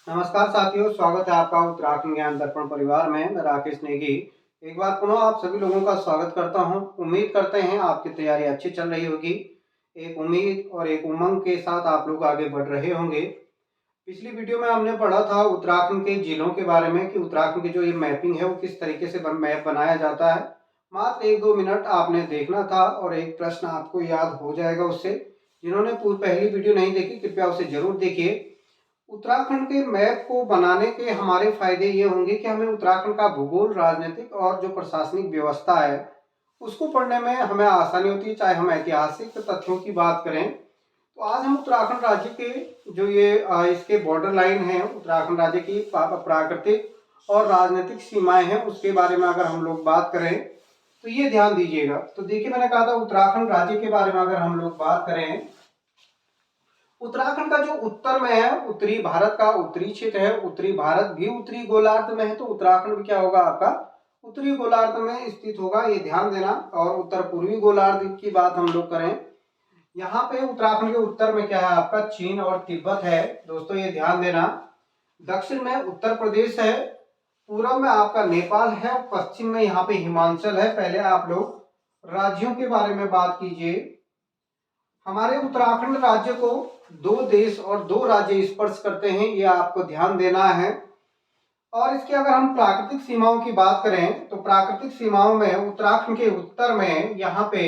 नमस्कार साथियों, स्वागत है आपका उत्तराखंड ज्ञान दर्पण परिवार में। मैं राकेश नेगी एक बार पुनः आप सभी लोगों का स्वागत करता हूं। उम्मीद करते हैं आपकी तैयारी अच्छी चल रही होगी। एक उम्मीद और एक उमंग के साथ आप लोग आगे बढ़ रहे होंगे। पिछली वीडियो में हमने पढ़ा था उत्तराखंड के जिलों के बारे में कि उत्तराखंड की जो ये मैपिंग है वो किस तरीके से मैप बनाया जाता है। मात्र 1-2 मिनट आपने देखना था और एक प्रश्न आपको याद हो जाएगा उससे। जिन्होंने पहली वीडियो नहीं देखी कृपया उसे जरूर देखिए। उत्तराखंड के मैप को बनाने के हमारे फायदे ये होंगे कि हमें उत्तराखंड का भूगोल, राजनीतिक और जो प्रशासनिक व्यवस्था है उसको पढ़ने में हमें आसानी होती है। चाहे हम ऐतिहासिक तथ्यों की बात करें तो आज हम उत्तराखंड राज्य के जो ये इसके बॉर्डर लाइन है, उत्तराखंड राज्य की प्राकृतिक और राजनीतिक सीमाएं हैं उसके बारे में अगर हम लोग बात करें तो ये ध्यान दीजिएगा। तो देखिए, मैंने कहा था उत्तराखंड राज्य के बारे में अगर हम लोग बात करें, उत्तराखंड का जो उत्तर में है, उत्तरी भारत का उत्तरी क्षेत्र है। उत्तरी भारत भी उत्तरी गोलार्ध में है, तो उत्तराखंड भी क्या होगा आपका उत्तरी गोलार्ध में स्थित होगा, ये ध्यान देना। और उत्तर पूर्वी गोलार्ध की बात हम लोग करें, यहाँ पे उत्तराखंड के उत्तर में क्या है आपका चीन और तिब्बत है दोस्तों, ये ध्यान देना। दक्षिण में उत्तर प्रदेश है, पूर्व में आपका नेपाल है, पश्चिम में यहाँ पे हिमाचल है। पहले आप लोग राज्यों के बारे में बात कीजिए। हमारे उत्तराखंड राज्य को 2 देश और 2 राज्य स्पर्श करते हैं, ये आपको ध्यान देना है। और इसके अगर हम प्राकृतिक सीमाओं की बात करें तो प्राकृतिक सीमाओं में उत्तराखंड के उत्तर में यहाँ पे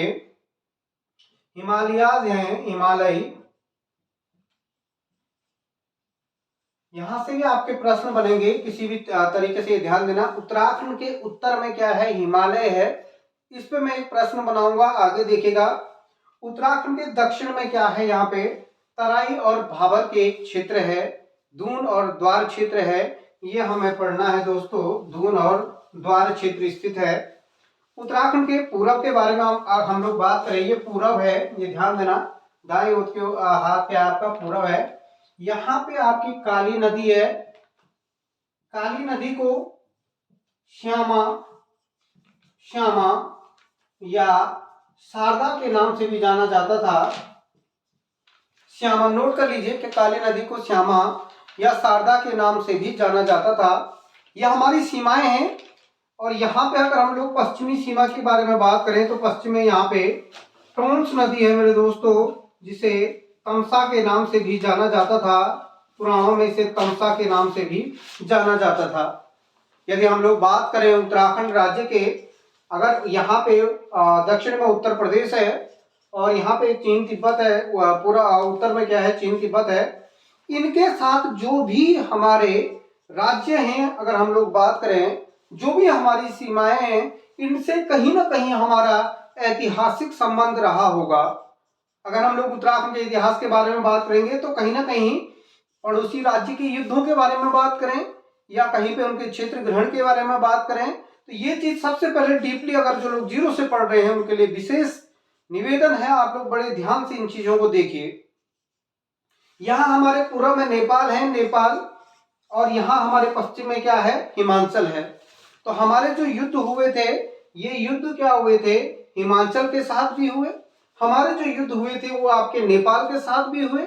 हिमालयाज हैं, हिमालय। यहां से भी आपके प्रश्न बनेंगे किसी भी तरीके से, ध्यान देना। उत्तराखंड के उत्तर में क्या है, हिमालय है। इस पे मैं एक प्रश्न बनाऊंगा, आगे देखिएगा। उत्तराखंड के दक्षिण में क्या है, यहाँ पे तराई और भाबर के क्षेत्र है, दून और द्वार क्षेत्र है। ये हमें पढ़ना है दोस्तों, दून और द्वार क्षेत्र स्थित है। उत्तराखंड के पूरब के बारे में हम लोग बात करें, ये पूरब है, ये ध्यान देना। दाएं ओर के हाथ पे आपका पूरब है। यहाँ पे आपकी काली नदी है। काली नदी को श्यामा श्यामा या शारदा के नाम से भी जाना जाता था। श्यामा, नोट कर लीजिए कि काली नदी को श्यामा या शारदा के नाम से भी जाना जाता था। यह हमारी सीमाएं हैं। और यहाँ पे अगर हम लोग पश्चिमी सीमा के बारे में बात करें तो पश्चिम में यहाँ पे टोंस नदी है मेरे दोस्तों, जिसे तमसा के नाम से भी जाना जाता था। पुराणों में इसे तमसा के नाम से भी जाना जाता था। यदि हम लोग बात करें उत्तराखंड राज्य के, अगर यहाँ पे दक्षिण में उत्तर प्रदेश है और यहाँ पे चीन तिब्बत है, पूरा उत्तर में क्या है, चीन तिब्बत है। इनके साथ जो भी हमारे राज्य हैं, अगर हम लोग बात करें, जो भी हमारी सीमाएं हैं, इनसे कहीं ना कहीं हमारा ऐतिहासिक संबंध रहा होगा। अगर हम लोग उत्तराखंड के इतिहास के बारे में बात करेंगे तो कहीं ना कहीं पड़ोसी राज्य के युद्धों के बारे में बात करें या कहीं पे उनके क्षेत्र ग्रहण के बारे में बात करें, तो ये चीज सबसे पहले डीपली, अगर जो लोग जीरो से पढ़ रहे हैं उनके लिए विशेष निवेदन है, आप लोग बड़े ध्यान से इन चीजों को देखिए। यहाँ हमारे पूर्व में नेपाल है, नेपाल, और यहाँ हमारे पश्चिम में क्या है, हिमाचल है। तो हमारे जो युद्ध हुए थे, ये युद्ध क्या हुए थे, हिमाचल के साथ भी हुए। हमारे जो युद्ध हुए थे वो आपके नेपाल के साथ भी हुए।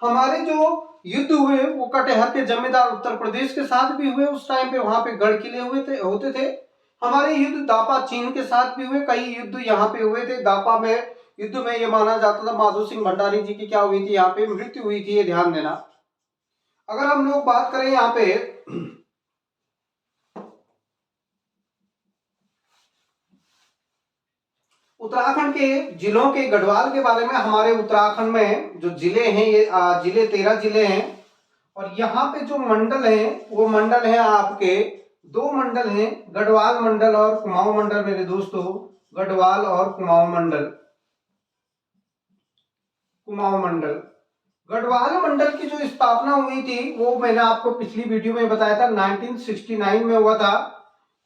हमारे जो युद्ध हुए वो कटिहार के जमींदार उत्तर प्रदेश के साथ भी हुए। उस टाइम पे वहां पे गढ़ किले होते थे। हमारे युद्ध दापा चीन के साथ भी हुए। कई युद्ध यहाँ पे हुए थे। दापा में युद्ध में ये माना जाता था माधो सिंह भंडारी जी की क्या हुई थी, यहाँ पे मृत्यु हुई थी, ये ध्यान देना। अगर हम लोग बात करें यहाँ पे उत्तराखंड के जिलों के गढ़वाल के बारे में, हमारे उत्तराखंड में जो जिले हैं ये जिले 13 जिले हैं। और यहाँ पे जो मंडल हैं वो मंडल हैं आपके 2 मंडल हैं, गढ़वाल मंडल और कुमाऊं मंडल मेरे दोस्तों। गढ़वाल और कुमाऊं मंडल। कुमाऊं मंडल, गढ़वाल मंडल की जो स्थापना हुई थी वो मैंने आपको पिछली वीडियो में बताया था, 1969 में हुआ था।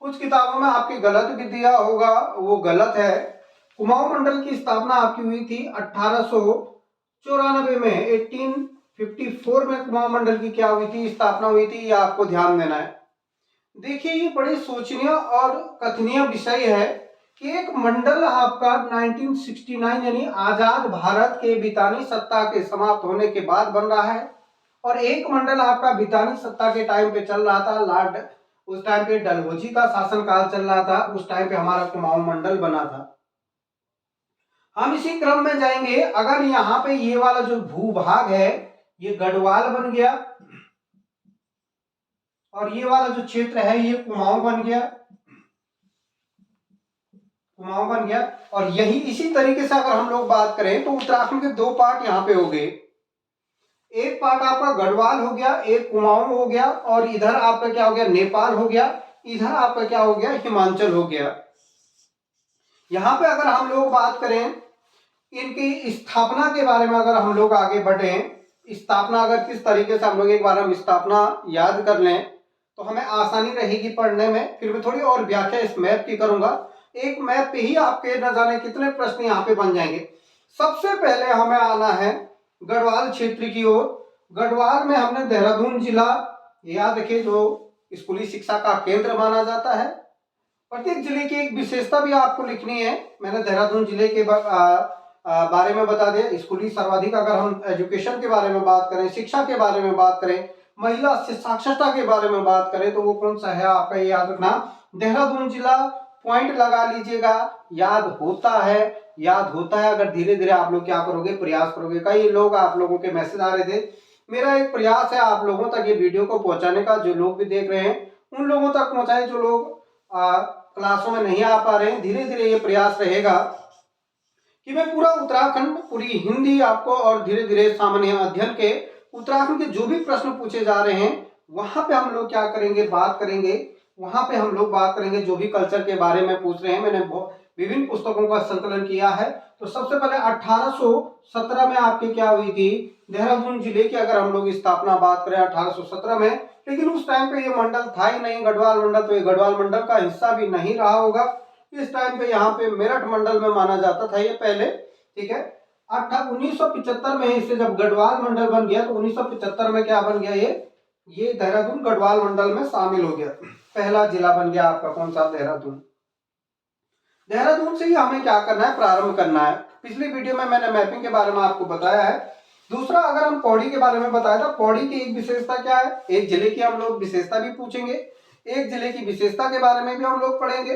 कुछ किताबों में आपके गलत भी दिया होगा, वो गलत है। कुमाऊं मंडल की स्थापना आपकी हुई थी 1894 में, 1854 में कुमाऊं मंडल की क्या हुई थी, स्थापना हुई थी। ये आपको ध्यान देना है। देखिए, ये बड़े सोचनीय और कथनीय विषय है कि एक मंडल आपका 1969 यानी आजाद भारत के बितानी सत्ता के समाप्त होने के बाद बन रहा है। और एक मंडल आपका ब्रिटानिक सत्ता के टाइम पे चल रहा था। लॉर्ड उस टाइम पे डलहौजी का शासनकाल चल रहा था, उस टाइम पे हमारा कुमाऊं मंडल बना था। हम इसी क्रम में जाएंगे। अगर यहाँ पे ये वाला जो भूभाग है ये गढ़वाल बन गया और ये वाला जो क्षेत्र है ये कुमाऊं बन गया, कुमाऊं बन गया। और यही इसी तरीके से अगर हम लोग बात करें तो उत्तराखंड के दो पार्ट यहाँ पे हो गए। एक पार्ट आपका गढ़वाल हो गया, एक कुमाऊं हो गया, और इधर आपका क्या हो गया, नेपाल हो गया, इधर आपका क्या हो गया, हिमाचल हो गया। यहाँ पे अगर हम लोग बात करें इनकी स्थापना के बारे में, अगर हम लोग आगे बढ़े, स्थापना अगर किस तरीके से हम लोग एक बार हम स्थापना याद कर लें तो हमें आसानी रहेगी पढ़ने में। फिर मैं थोड़ी और व्याख्या इस मैप की करूंगा। एक मैप पे ही आपके न जाने कितने प्रश्न यहाँ पे बन जाएंगे। सबसे पहले हमें आना है गढ़वाल क्षेत्र की ओर। गढ़वाल में हमने देहरादून जिला, याद रखिए, जो स्कूली शिक्षा का केंद्र माना जाता है। प्रत्येक जिले की एक विशेषता भी आपको लिखनी है। मैंने देहरादून जिले के बारे में बता दिया। स्कूली सर्वाधिक अगर हम एजुकेशन के बारे में बात करें, शिक्षा के बारे में बात करें, महिला साक्षरता के बारे में बात करें तो वो कौन सा है आपका, ये याद रखना, देहरादून जिला। पॉइंट लगा लीजिएगा, याद होता है, याद होता है। अगर धीरे धीरे आप लोग क्या करोगे, प्रयास करोगे। कई लोग, आप लोगों के मैसेज आ रहे थे, मेरा एक प्रयास है आप लोगों तक ये वीडियो को पहुंचाने का। जो लोग भी देख रहे हैं उन लोगों तक पहुंचाए, जो लोग क्लासों में नहीं आ पा रहे हैं। धीरे धीरे ये प्रयास रहेगा कि मैं पूरा उत्तराखंड, पूरी हिंदी आपको, और धीरे धीरे सामान्य अध्ययन के उत्तराखंड के जो भी प्रश्न पूछे जा रहे हैं वहां पे हम लोग क्या करेंगे, बात करेंगे। वहां पे हम लोग बात करेंगे जो भी कल्चर के बारे में पूछ रहे हैं। मैंने विभिन्न पुस्तकों का संकलन किया है। तो सबसे पहले 1817 में आपके क्या हुई थी, देहरादून जिले की अगर हम लोग स्थापना बात करें 1817 में। लेकिन उस टाइम पे ये मंडल था ही नहीं, गढ़वाल मंडल, तो ये गढ़वाल मंडल का हिस्सा भी नहीं रहा होगा। इस टाइम पे यहाँ पे मेरठ मंडल में माना जाता था ये पहले, ठीक है। 1975 में इसे जब गढ़वाल मंडल बन गया तो 1975 में क्या बन गया, ये देहरादून गढ़वाल मंडल में शामिल हो गया। पहला जिला बन गया आपका कौन सा, देहरादून। देहरादून से ही हमें क्या करना है, प्रारंभ करना है। पिछली वीडियो में मैंने मैपिंग के बारे में आपको बताया है। दूसरा, अगर हम पौड़ी के बारे में बताया था, पौड़ी की एक विशेषता क्या है, एक जिले की हम लोग विशेषता भी पूछेंगे, एक जिले की विशेषता के बारे में भी हम लोग पढ़ेंगे।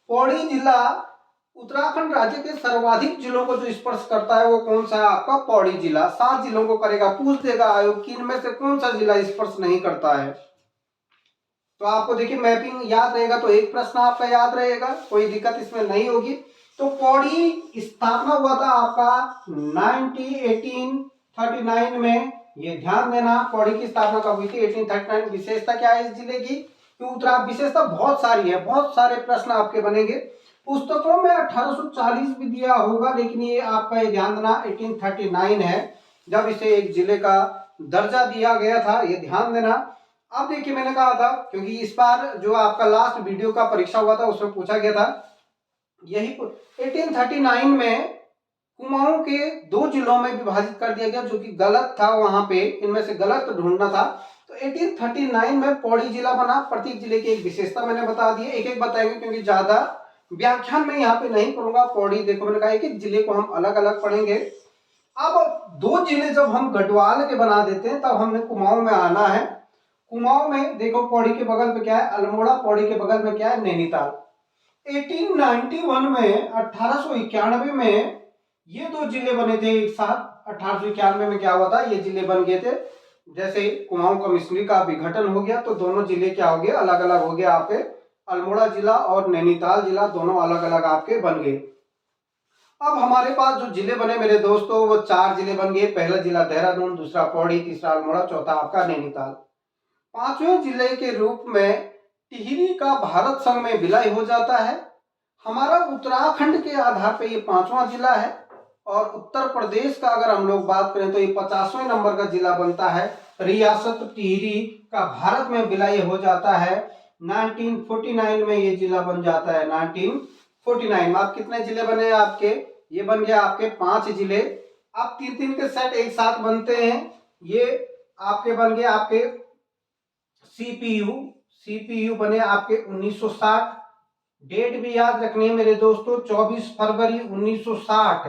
पौड़ी जिला उत्तराखंड राज्य के सर्वाधिक जिलों को जो स्पर्श करता है वो कौन सा है आपका, पौड़ी जिला। 7 जिलों को करेगा। पूछ देगा आयोग कि इनमें से कौन सा जिला स्पर्श नहीं करता है। तो आपको देखिए मैपिंग याद रहेगा तो एक प्रश्न आपका याद रहेगा, कोई दिक्कत इसमें नहीं होगी। तो पौड़ी स्थापना हुआ था आपका 1839 में। ये ध्यान देना, पौड़ी की स्थापना कब हुई थी, 1839। विशेषता क्या है इस जिले की, विशेषता बहुत सारी है, बहुत सारे प्रश्न आपके बनेंगे। पुस्तकों में 1840 भी दिया होगा, लेकिन ये आपका ये ध्यान देना 1839 है जब इसे एक जिले का दर्जा दिया गया था, ये ध्यान देना। अब देखिए मैंने कहा था, क्योंकि इस बार जो आपका लास्ट वीडियो का परीक्षा हुआ था उसमें पूछा गया था, यही 1839 में कुमाऊं के 2 जिलों में विभाजित कर दिया गया, जो कि गलत था। वहां पे इनमें से गलत ढूंढना था। तो 1839 में पौड़ी जिला बना। प्रत्येक जिले की एक विशेषता मैंने बता दी है, एक एक बताएंगे क्योंकि ज्यादा व्याख्यान में यहाँ पे नहीं करूंगा। पौड़ी देखो मैंने कहा एक एक जिले को हम अलग अलग पढ़ेंगे। अब 2 जिले जब हम गढ़वाल के बना देते हैं तब हमने कुमाऊं में आना है। कुमाऊं में देखो पौड़ी के बगल में क्या है, अल्मोड़ा। पौड़ी के बगल में क्या है, नैनीताल। 1891 में 1891 में ये 2 जिले बने थे एक साथ। 1891 में क्या हुआ था, ये जिले बन गए थे। जैसे कुमाऊं कमिश्नरी का विघटन हो गया तो दोनों जिले क्या हो गए, अलग अलग हो गए आपके। अल्मोड़ा जिला और नैनीताल जिला दोनों अलग अलग आपके बन गए। अब हमारे पास जो जिले बने मेरे दोस्तों वो 4 जिले बन गए। पहला जिला देहरादून, दूसरा पौड़ी, तीसरा अल्मोड़ा, चौथा आपका नैनीताल। 5वें जिले के रूप में टिहरी का भारत संघ में विलय हो जाता है। हमारा उत्तराखंड के आधार पर ये 5वां जिला है। और उत्तर प्रदेश का अगर हम लोग बात करें तो ये 50वें नंबर का जिला बनता है। रियासत टिहरी का भारत में विलय हो जाता है 1949 में। ये जिला बन जाता है 1949 में। आप कितने जिले बने आपके, ये बन गया आपके 5 जिले। अब 3-3 के सेट एक साथ बनते हैं। ये आपके बन गए आपके सीपीयू बने आपके 1960। डेट भी याद रखनी है मेरे दोस्तों, 24 फरवरी 1960।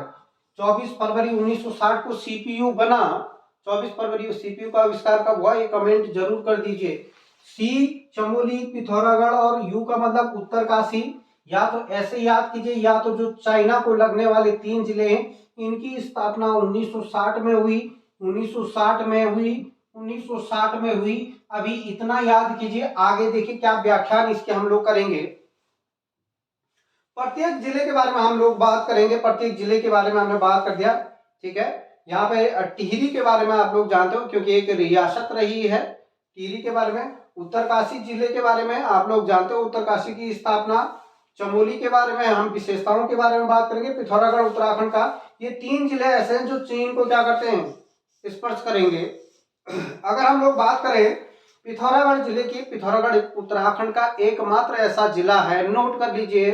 24 फरवरी 1960 को सीपीयू बना। 24 फरवरी सीपीयू का आविष्कार कब हुआ, ये कमेंट जरूर कर दीजिए। सी चमोली, पिथौरागढ़ और यू का मतलब उत्तरकाशी। या तो ऐसे याद कीजिए, या तो जो चाइना को लगने वाले 3 जिले हैं इनकी स्थापना 1960 में हुई, 1960 में हुई, 1960 में हुई। अभी इतना याद कीजिए, आगे देखिए क्या व्याख्यान इसके हम लोग करेंगे। प्रत्येक जिले के बारे में हम लोग बात करेंगे, प्रत्येक जिले के बारे में हमने बात कर दिया। ठीक है, यहाँ पे टिहरी के बारे में आप लोग जानते हो क्योंकि एक रियासत रही है टिहरी के बारे में। उत्तरकाशी जिले के बारे में आप लोग जानते हो, उत्तरकाशी की स्थापना। चमोली के बारे में हम विशेषताओं के बारे में बात करेंगे, पिथौरागढ़ उत्तराखंड का। ये 3 जिले ऐसे हैं जो चीन को क्या करते हैं, स्पर्श करेंगे। अगर हम लोग बात करें पिथौरागढ़ जिले की, पिथौरागढ़ उत्तराखंड का एकमात्र ऐसा जिला है, नोट कर लीजिए,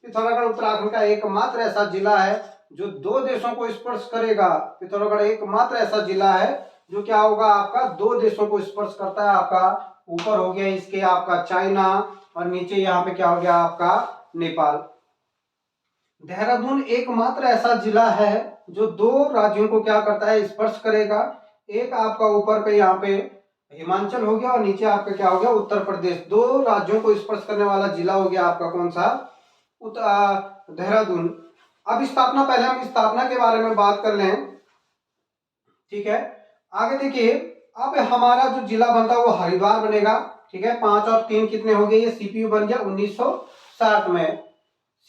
पिथौरागढ़ उत्तराखंड का एकमात्र ऐसा जिला है जो 2 देशों को स्पर्श करेगा। पिथौरागढ़ एकमात्र ऐसा जिला है जो क्या होगा, आपका 2 देशों को स्पर्श करता है। आपका ऊपर हो गया इसके आपका चाइना और नीचे यहाँ पे क्या हो गया आपका नेपाल। देहरादून एकमात्र ऐसा जिला है जो 2 राज्यों को क्या करता है, स्पर्श करेगा। एक आपका ऊपर पे यहाँ पे हिमाचल हो गया और नीचे आपका क्या हो गया, उत्तर प्रदेश। 2 राज्यों को स्पर्श करने वाला जिला हो गया आपका कौन सा, देहरादून। अब स्थापना, पहले हम स्थापना के बारे में बात कर लें। ठीक है, आगे देखिए, अब हमारा जो जिला बनता है वो हरिद्वार बनेगा। ठीक है, 5 और 3 कितने हो गए, ये सीपीयू बन गया 1960 में।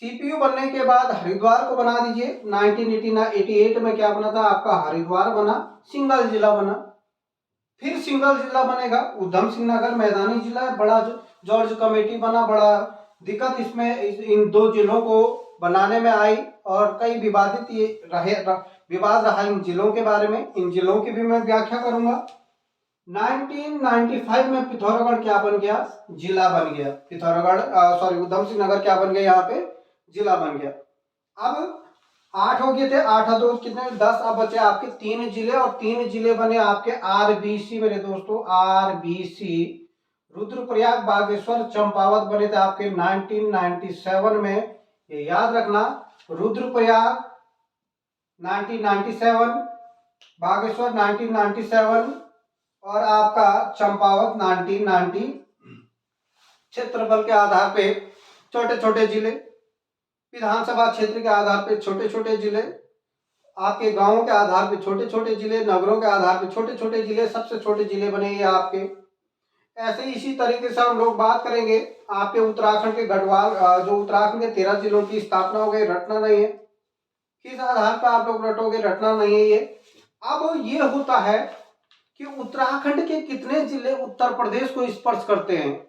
सीपीयू बनने के बाद हरिद्वार को बना दीजिए। 1988 में क्या बना था आपका, हरिद्वार बना, सिंगल जिला बना। फिर सिंगल जिला बनेगा उधम सिंह नगर, मैदानी जिला है, बड़ा जॉर्ज कमेटी बना। बड़ा दिक्कत इसमें इन 2 जिलों को बनाने में आई और कई विवादित ये विवाद रहा इन जिलों के बारे में। इन जिलों की भी मैं व्याख्या करूंगा। 1995 में पिथौरागढ़ क्या बन गया, जिला बन गया। पिथौरागढ़ सॉरी उधम सिंह नगर क्या बन गया, यहाँ पे जिला बन गया। अब 8 हो गए थे, 8 और 2 कितने, 10। अब बचे आपके 3 जिले और 3 जिले बने आपके आरबीसी मेरे दोस्तों, आरबीसी। रुद्रप्रयाग, बागेश्वर, चंपावत बने थे आपके 1997 में। ये याद रखना, रुद्रप्रयाग 1997, बागेश्वर 1997 और आपका चंपावत 1990। क्षेत्रफल के आधार पे छोटे छोटे जिले, विधानसभा क्षेत्र के आधार पे छोटे छोटे जिले, आपके गांवों के आधार पे छोटे छोटे जिले, नगरों के आधार पे छोटे छोटे जिले, सबसे छोटे जिले बने ये आपके। ऐसे इसी तरीके से हम लोग बात करेंगे आपके उत्तराखंड के गढ़वाल, जो उत्तराखंड के 13 जिलों की स्थापना हो गई, रटना नहीं है। किस आधार पर आप लोग रटोगे, रटना नहीं है ये। अब ये होता है कि उत्तराखंड के कितने जिले उत्तर प्रदेश को स्पर्श करते हैं,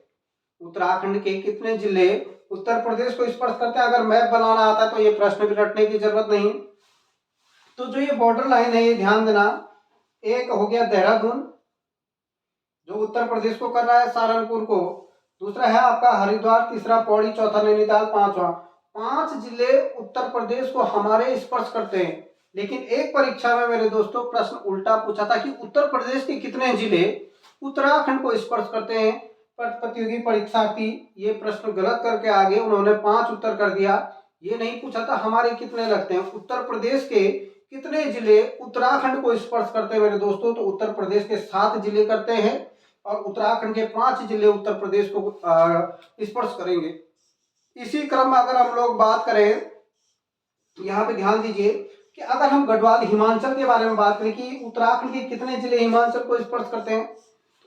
उत्तराखंड के कितने जिले उत्तर प्रदेश को स्पर्श करते हैं। अगर मैप बनाना आता है तो ये प्रश्न भी रटने की जरूरत नहीं। तो जो ये बॉर्डर लाइन है ये ध्यान देना, एक हो गया देहरादून जो उत्तर प्रदेश को कर रहा है सहारनपुर को, दूसरा है आपका हरिद्वार, तीसरा पौड़ी, चौथा नैनीताल, 5वां। 5 जिले उत्तर प्रदेश को हमारे स्पर्श करते हैं। लेकिन एक परीक्षा में मेरे दोस्तों प्रश्न उल्टा पूछा था कि उत्तर प्रदेश के कितने जिले उत्तराखंड को स्पर्श करते हैं। प्रतियोगी परीक्षार्थी ये प्रश्न गलत करके आगे, उन्होंने 5 उत्तर कर दिया। ये नहीं पूछा था हमारे कितने लगते हैं, उत्तर प्रदेश के कितने जिले उत्तराखंड को स्पर्श करते हैं मेरे दोस्तों। तो उत्तर प्रदेश के 7 जिले करते हैं और उत्तराखंड के 5 जिले उत्तर प्रदेश को स्पर्श करेंगे। इसी क्रम में अगर हम लोग बात करें, यहाँ पे ध्यान दीजिए कि अगर हम गढ़वाल हिमाचल के बारे में बात करें कि उत्तराखंड के कितने जिले हिमाचल को स्पर्श करते हैं,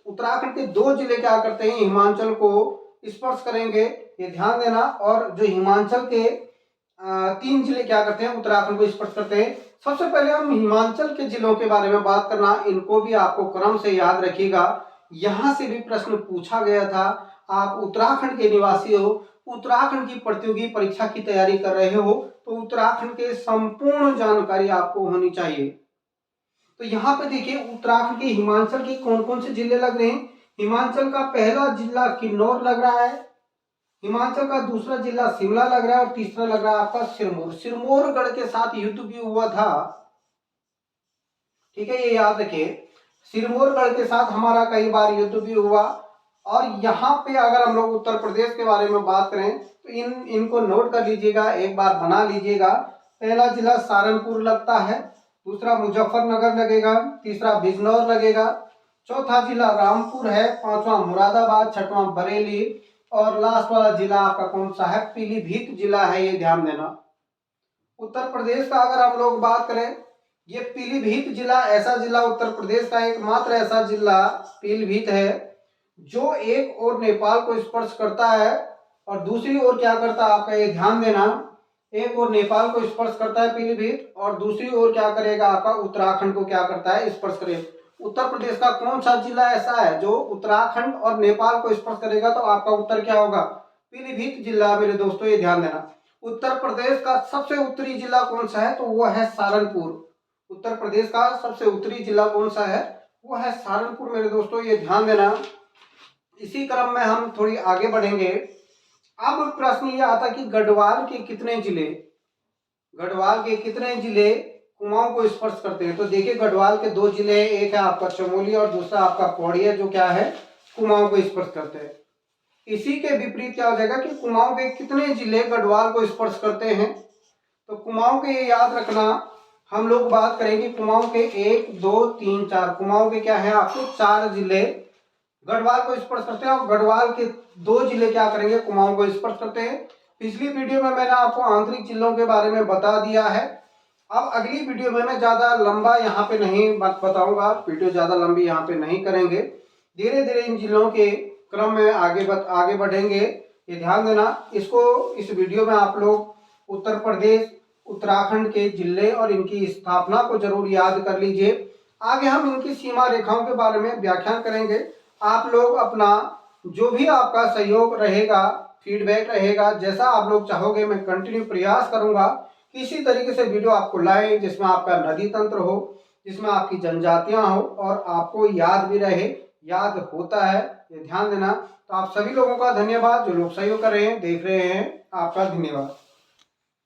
उत्तराखंड के 2 जिले क्या करते हैं, हिमाचल को स्पर्श करेंगे, ये ध्यान देना। और जो हिमाचल के 3 जिले क्या करते हैं, उत्तराखंड को स्पर्श करते हैं। सबसे पहले हम हिमाचल के जिलों के बारे में बात करना, इनको भी आपको क्रम से याद रखिएगा। यहां से भी प्रश्न पूछा गया था, आप उत्तराखंड के निवासी हो, उत्तराखंड की प्रतियोगी परीक्षा की तैयारी कर रहे हो, तो उत्तराखंड के संपूर्ण जानकारी आपको होनी चाहिए। तो यहाँ पे देखिए उत्तराखंड के हिमाचल के कौन कौन से जिले लग रहे हैं। हिमाचल का पहला जिला किन्नौर लग रहा है, हिमाचल का दूसरा जिला शिमला लग रहा है और तीसरा लग रहा है आपका सिरमौर। सिरमौरगढ़ के साथ युद्ध भी हुआ था, ठीक है, ये याद रखिए। सिरमौरगढ़ के साथ हमारा कई बार युद्ध भी हुआ। और यहाँ पे अगर हम लोग उत्तर प्रदेश के बारे में बात करें तो इनको नोट कर लीजिएगा, एक बार बना लीजिएगा। पहला जिला सहारनपुर लगता है, दूसरा मुजफ्फरनगर लगेगा, तीसरा बिजनौर लगेगा, चौथा जिला रामपुर है, पांचवा मुरादाबाद, छठवां बरेली और लास्ट वाला जिला आपका कौन सा है? पीलीभीत जिला है, ये ध्यान देना। उत्तर प्रदेश का अगर हम लोग बात करें, ये पीलीभीत जिला ऐसा जिला उत्तर प्रदेश का एकमात्र ऐसा जिला पीलीभीत है जो एक और नेपाल को स्पर्श करता है और दूसरी ओर क्या करता है, आपका ये ध्यान देना, एक और नेपाल को स्पर्श करता है पीलीभीत और दूसरी ओर क्या करेगा, आपका उत्तराखंड को क्या करता है, स्पर्श करेगा। उत्तर प्रदेश का कौन सा जिला ऐसा है जो उत्तराखंड और नेपाल को स्पर्श करेगा? तो आपका उत्तर क्या होगा? पीलीभीत जिला मेरे दोस्तों, ये ध्यान देना। उत्तर प्रदेश का सबसे उत्तरी जिला कौन सा है? तो वो है सहारनपुर। उत्तर प्रदेश का सबसे उत्तरी जिला कौन सा है? वो है सहारनपुर मेरे दोस्तों, ये ध्यान देना। इसी क्रम में हम थोड़ी आगे बढ़ेंगे। अब प्रश्न ये आता कि गढ़वाल के कितने जिले कुमाऊं को स्पर्श करते हैं? तो देखिए गढ़वाल के दो जिले हैं, एक है आपका चमोली और दूसरा आपका पौड़ी है, जो क्या है, कुमाऊं को स्पर्श करते हैं। इसी के विपरीत क्या हो जाएगा कि कुमाऊं के कितने जिले गढ़वाल को स्पर्श करते हैं? तो कुमाऊं के ये याद रखना, हम लोग बात करेंगे कुमाऊं के 1 2 3 4, कुमाऊं के क्या है आपके 4 जिले गढ़वाल को स्पर्श करते हैं और गढ़वाल के 2 जिले क्या करेंगे, कुमाऊं को स्पर्श करते हैं। पिछली वीडियो में मैंने आपको आंतरिक जिलों के बारे में बता दिया है। अब अगली वीडियो में मैं ज्यादा लंबा यहाँ पे नहीं बताऊंगा, वीडियो ज्यादा लंबी यहाँ पे नहीं करेंगे, धीरे धीरे इन जिलों के क्रम में आगे बढ़ेंगे, ये ध्यान देना। इस वीडियो में आप लोग उत्तर प्रदेश उत्तराखंड के जिले और इनकी स्थापना को जरूर याद कर लीजिए। आगे हम इनकी सीमा रेखाओं के बारे में व्याख्यान करेंगे। आप लोग अपना जो भी आपका सहयोग रहेगा, फीडबैक रहेगा, जैसा आप लोग चाहोगे मैं कंटिन्यू प्रयास करूंगा किसी तरीके से वीडियो आपको लाए जिसमें आपका नदी तंत्र हो, जिसमें आपकी जनजातियां हो और आपको याद भी रहे, याद होता है, ये ध्यान देना। तो आप सभी लोगों का धन्यवाद जो लोग सहयोग कर रहे हैं, देख रहे हैं, आपका धन्यवाद।